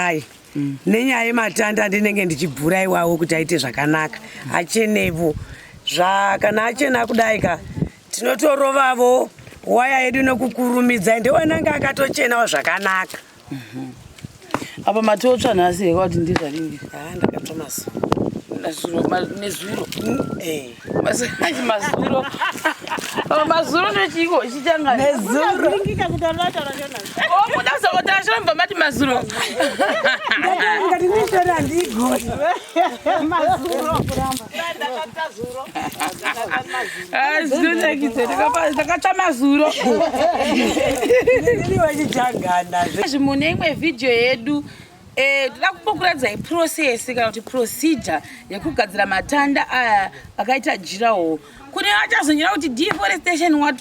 kudai nenyaya yematanda ndinenge ndichibvura iwawo kuti aite zvakanaka achenevo kana achena kudai ka tinotorovavo waya yedu nokukurumidza ende wananga akatochenawo zvakanaka. Apa matotsva nhasi kuti ndizvaringi ndakatsva nezuro mazuro nechiko chichanga nezuro mudasokotashamba mati mazuro ngati ndishora ndigoni ndakatsva mazuro ndiwachijangana mune imwe vhidhiyo yedu toda kumbokuratidza iprocess kana kuti procedure yekugadzira matanda aya akaita jirawo. Kune vachazonyera kuti deforestation what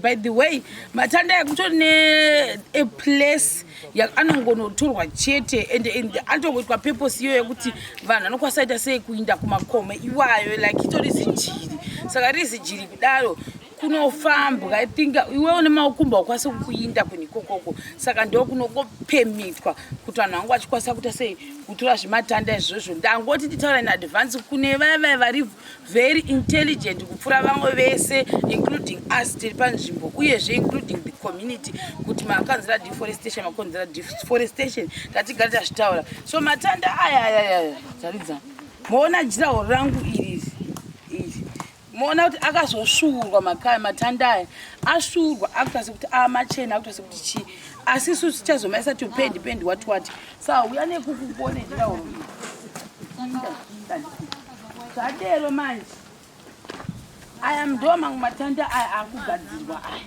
by the way matanda ekutori neplace yaanongonotorwa chete ende anotongoitwa purpose iyo yekuti vanhu vanokwanisa ita sei kuinda kumakome iwayo like itori zijiri saka riri zijiri kudaro kunofambwa itinga iwewo nemaukumba ukwanisa kuinda kunikokoko saka ndo kunokopemitwa kuti vanhu vangu vachikwanisa kuita sei kutora zvimatanda izvozvo. Ndangoti nditaura in advance kune vaya vari very intelligent kupfuura vamwe vese including us tiri panzvimbo uyezve including the community kuti makanzira deforestation tatigara tazvitaura. So matanda aya taridza moona jirawo rangu iri moona kuti akazosvuurwa matanda aya asvuurwa akutasa kuti machena akutasa kuti chii asi isu tichazomaisa topendi wati saka uya nekukubone jirawo zvadero manje aya ndo mamwe matanda aya akugadzirwa aya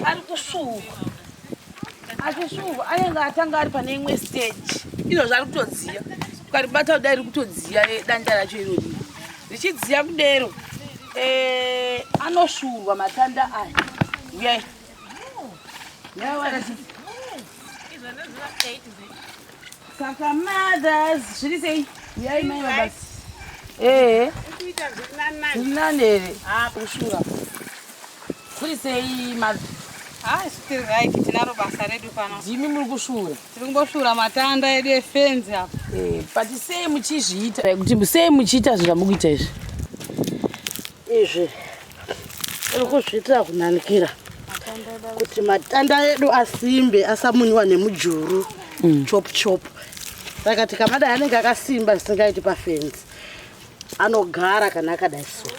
ari kusvuurwa achisvuurwa anenge atanga ari pane imwe stage izvozvo ari kutodziya ukaribata kudai riri kutodziya danda racho irori richidziya kudero anosvuurwa matanda aya uyai saka mothers zviri sei uyai mai mabasi zvirinanere kusvura kuri sei tinaro basa redu pano. Ndimi muri kusvura? Tiri kumbosvura matanda edu efenzi apa. But sei muchizviita kuti sei muchiita zvamurikuita izvi? Izvi tiri kuzviitira kunanikira kuti matanda edu asimbe asamunywa nemujuru chop. Saka tikamadai anenge akasimba zvisingaiti pafenzi anogara kana akadai so.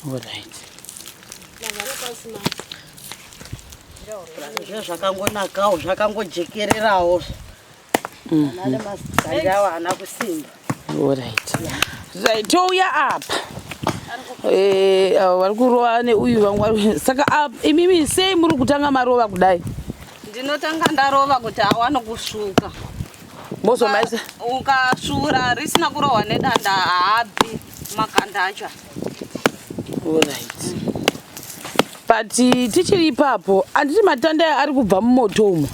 Alright. Zvakangonakawo zvakangojekererawo ane mazikandi awo ana kusimba. Right, touya apa vari kurova neuyu vamwe saka imimi sei muri kutanga marova kudai? Ndinotanga ndarova kuti awane kusvuka mozomaisa ukasvura risina kurohwa nedanda haabvi makanda acho. Alright. But tichiri ipapo anditi matanda ari kubva mumoto umo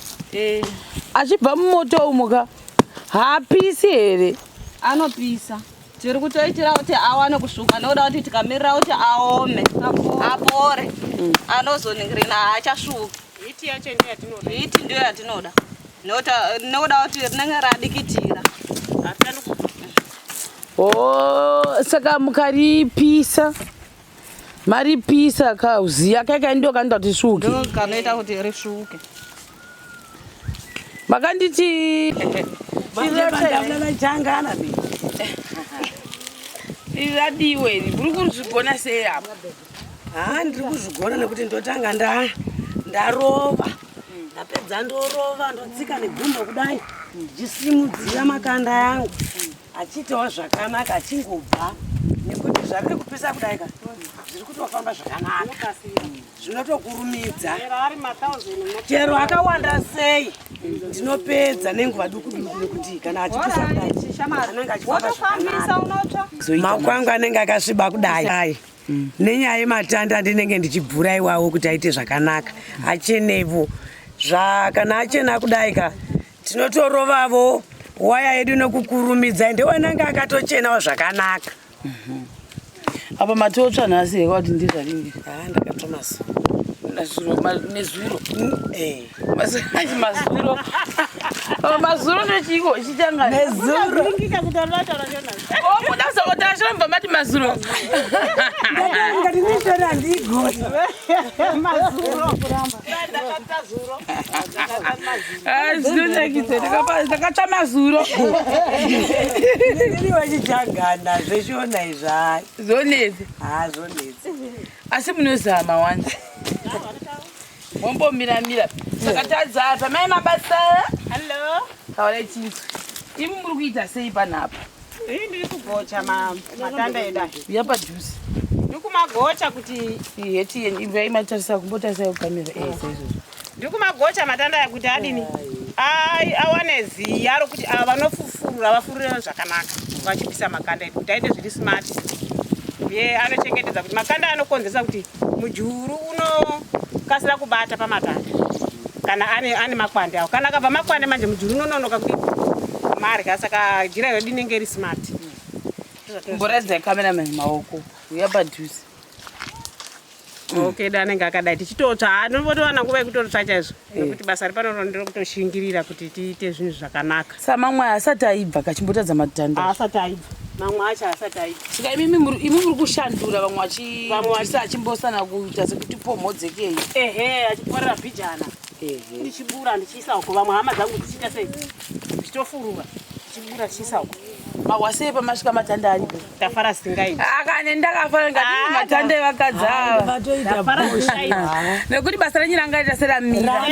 achibva mumoto umo ka haapisi here? Anopisa. Tiri kutoitira kuti awane kusvuka nokuda kuti tikamirira kuti aome apore anozoningirina haachasvuki. Hiti yacho ndiyo yatinoda. Hiti ndiyo yatinoda nokuda kuti rinenge radikitira. Saka mukaripisa maripisa kauziya kaika ndo kanoita kuti svuke. Ndo kanoita kuti risvuke. Makanditi vachangana iradiwe muri kuzvigona sei apa? ndiri kuzvigona nekuti ndotanga ndarova ndapedza ndorova ndotsika negumba kudai ndichisimudzira makanda yangu achiitawo zvakanaka achingobva nekuti zvariri kupisa kudai ka zviri kutofamba zvakanaka zvinotokurumidza chero akawanda sei ndinopedza nenguva duku nekuti kana achipisa kudai anenge achifamba zvakanaka maoko angu anenge akasviba kudai nenyaya yematanda ndinenge ndichibvura iwawo kuti aite zvakanaka achenevo kana achena kudai ka tinotorovavo waya yedu nokukurumidza ende wananga akatochenawo zvakanaka. Apa matotsva nhasi kuti ndizvaringi ndakatsva nezuro mazuro nechiko chichanga nezuro mudazokotashiramba mati mazuro ngati nitora ndigoti zvinonakidza ndakatsva mazuro ndiriwe chichangana zveshiona izvai zonedzi zonedzi asi munozama wanza mombomiramira saka tadza pamai mabasa kawarai chinzi imi muri kuita sei panapa ndiri kugocha matanda edai yapadhuzi ndiri kumagocha kuti hetiyaimatarisa kumbotarisa kukamira saizvozvo ndiri kumagocha matanda aya kuti adini awane ziya rokuti ava vanofufurura vafurire zvakanaka vachibvisa makanda edu kuti aite zviri smart ye anochengetedza kuti makanda anokonzesa kuti mujuru unokasira kubata pamatanda kana ane makwande awo kana akabva makwande manje mujuru unononoka kuti marya saka jira yedu inenge iri smart mboradzai kameramani maoko yapadhuzi okay danenge akadai tichitotsva anovotowana nguva yekutotsva chaizvo nekuti basa ripano ndiro kutoshingirira kuti tiite zvinhu zvakanaka samamwe asati aibva kachimbotadza matanda asati aibva mamwe acho asati aibva saka imi muri kushandura vamwe vachisa achimbosana kuita sekuti pomhodzekei achiporera bhijana ndichibura ndichiisa uko vamwe hama dzangu tichiita sei tichitofurura tichibura tichiisa uko mawasei pamasvika matanda aripo tafara singaiti akane ndakafara ngati matanda evakadzava vatoita nekuti basa renyu rangaita seramira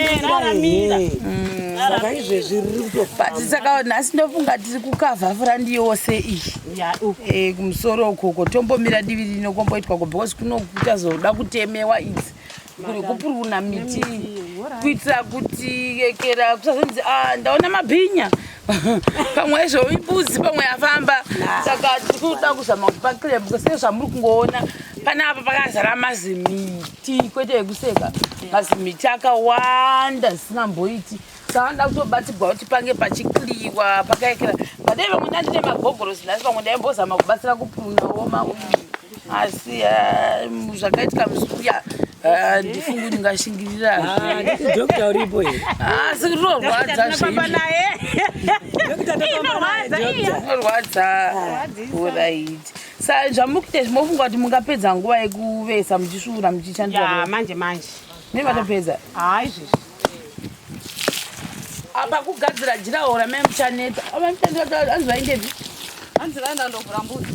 saka izvezvi riri kutofamba saka nhasi ndofunga tiri kukavhafura ndiyose iyi kumusoro ukoko tombomira divi rino komboitwa ko because kunotazoda kutemewa idzi kuri kupuruna miti kuitira kuti kera kusazonzi ndaona mabhinya pamwe izvo ibudzi pamwe yafamba saka tirikuda kuzama kuti pakirembuka sei zvamuri kungoona panapa pakazara mazimiti kwete ekuseka mazimiti akawanda zvisingamboiti saka nda kutobatsirwa kuti pange pachikliwa pakaekera padai vamwe ndandine magogorosi nhasi pamwe ndaimbozama kubatsira kupurunawo mauyu asi zvakaitika musuya ndifungu ndingashingirira nditi dokta uripo here asi rinorwadza zvenorwadza orit sa zvamuri kuita zvimofunga kuti mungapedza nguva yekuvesa muchisvuura muchishandira manje mei matopedza izvezvi apa kugadzira jiraho ramai muchaneta anzi vaindepi hanzi vaenda ndovhura mbudzi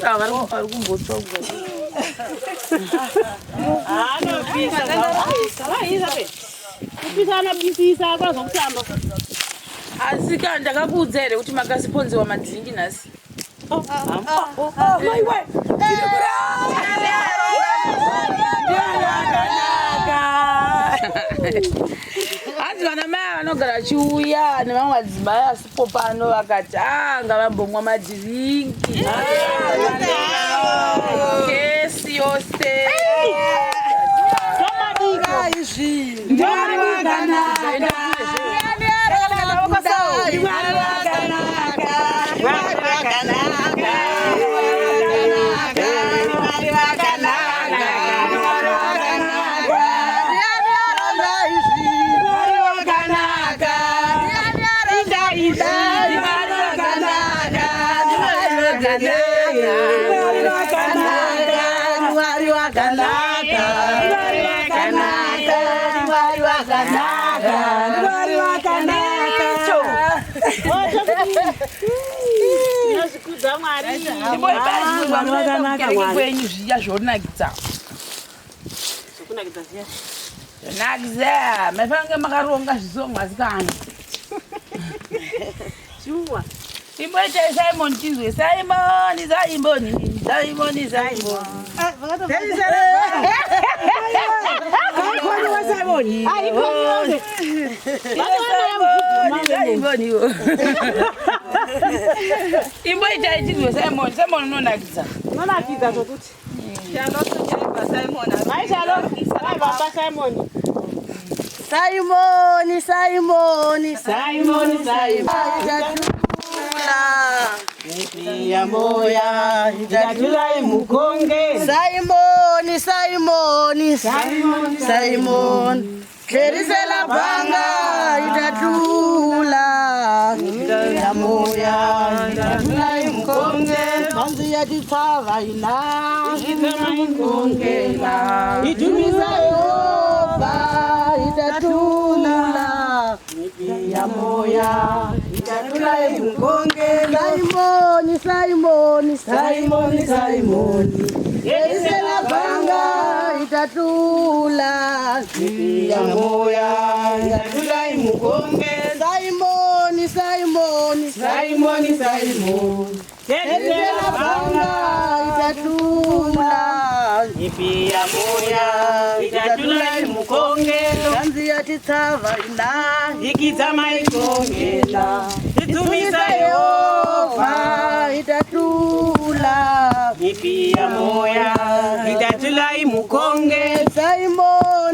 saka vari kumbotsva kupisa anopisisa akwaza kutamba asi ka ndakakuudza here kuti makasiponzewa madhiringi nhasi hanzi vana mai vanogara achiuya nevamwe madzimai asipo pano vakati ngavambomwa madhiringi kesi yose kwenyu zviya zvonakidza nakidza maifange makaronga zvisongo asikana imboitai simon chinzwe simoni imboitai chinzwe simon unonakidza zvokuti Simon. Nipia moya itatulai mukonge. Simon Kerisela banga itatula. Nipia moya itatulai mukonge. Kanzi ya titava ina ikitama mukonge la. Itumiza Yehova itatula. Nipia moya itatulai mukonge. Simon Kerisela banga itatula. Nipia moya itatulai mukonge. Simon Kerisela banga itatula. Nipia moya itatulai mukonge. Kanzi ya titava ina ikitama ikongela. Itumiza Yehova itatula. Nipia moya itatulai mukonge. Simon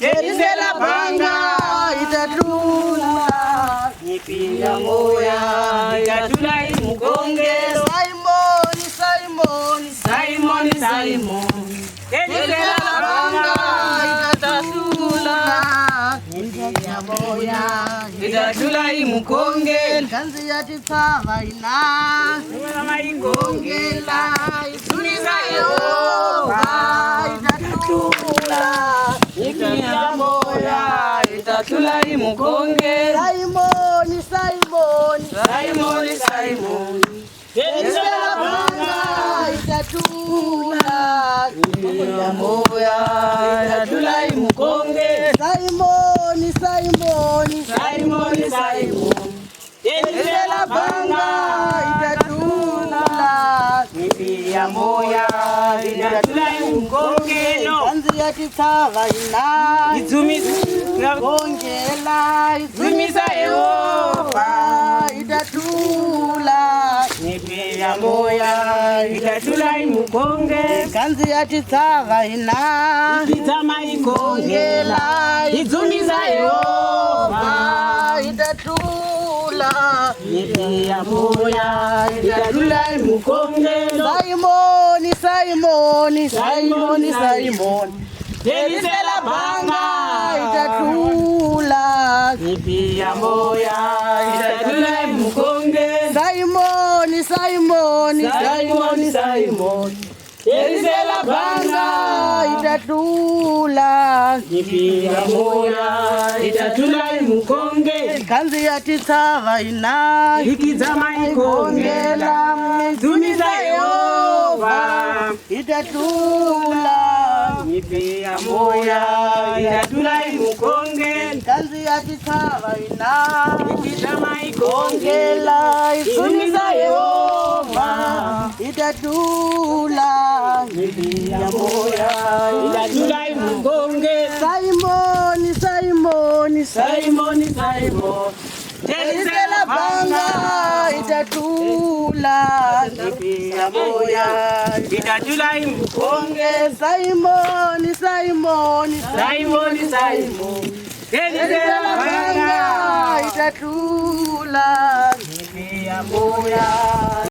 Kerisela banga itatula. Nipia moya itatulai mukonge. Simon Kerisela banga itatula. Nipia moya itatulai mukonge. Kanzi ya titava ina ikitama ikongela. Itumiza Yehova itatula. Nipia moya itatulai mukonge. Simon Kerisela banga itatula. Nipia moya itatulai mukonge. Simon Kerisela banga itatula. Nipia moya itatulai mukonge. Kanzi ya titava ina itumiza Yehova itatula. Nipia moya itatulai mukonge. Kanzi ya titava ina ikitama ikongela. Itumiza Yehova itatula. Nipia moya itatulai mukonge. Simon Kerisela banga itatula. Nipia moya itatulai mukonge. Simon Kerisela banga itatula. Nipia moya itatulai mukonge. Kanzi ya titava ina ikitama ikongela. Itumiza Yehova itatula. Nipia moya itatulai mukonge. Kanzi ya titava ina ikitama ikongela. Itumiza Yehova itatula. Nipia moya itatulai mukonge. Simon Kerisela banga itatula. Nipia moya itatulai mukonge. Simon Kerisela banga itatula. Nipia moya